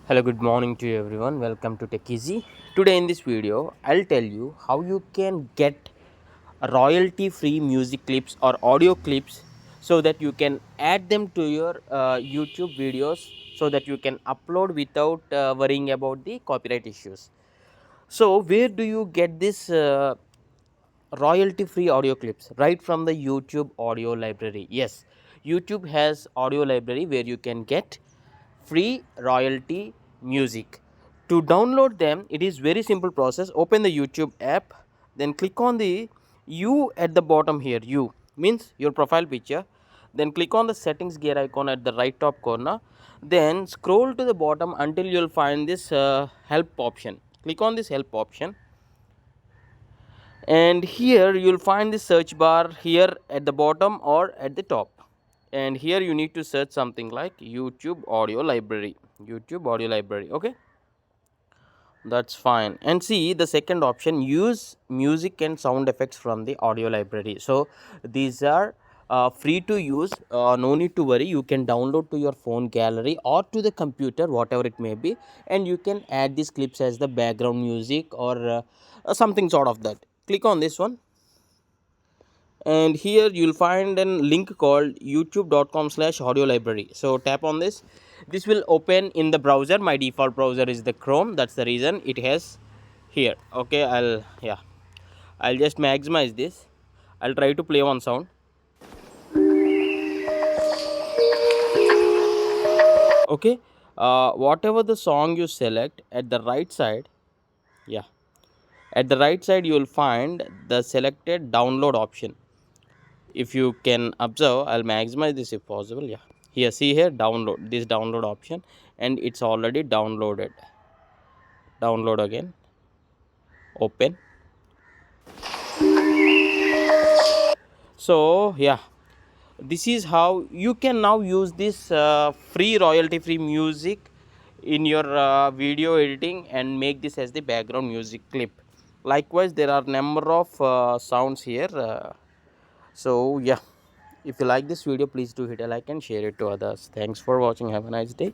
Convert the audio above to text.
Hello, good morning to everyone. Welcome to Tech Easy. Today in this video, I'll tell you how you can get royalty free music clips or audio clips so that you can add them to your YouTube videos so that you can upload without worrying about the copyright issues. So, where do you get this royalty free audio clips? Right from the YouTube audio library. Yes, YouTube has audio library where you can get free royalty music. To download them, it is very simple process. Open the YouTube app, then click on the U at the bottom here. U means your profile picture. Then click on the settings gear icon at the right top corner. Then scroll to the bottom until you'll find this help option. Click on this help option, and here you'll find the search bar here at the bottom or at the top, and here you need to search something like YouTube audio library. Okay, that's fine. And see the second option, use music and sound effects from the audio library. So these are free to use, no need to worry. You can download to your phone gallery or to the computer, whatever it may be, and you can add these clips as the background music or something sort of that. Click on this one, and here you'll find a link called youtube.com/audio library. So tap on this. This will open in the browser. My default browser is the Chrome, that's the reason it has here. Okay, I'll just maximize this. I'll try to play one sound. Okay, whatever the song you select, at the right side, yeah, at the right side you will find the selected download option. If you can observe, I'll maximize this if possible. Yeah, here, see here, download, this download option, and it's already downloaded. Download again, open. So yeah, this is how you can now use this free royalty free music in your video editing and make this as the background music clip. Likewise, there are number of sounds here. So yeah, if you like this video, please do hit a like and share it to others. Thanks for watching. Have a nice day.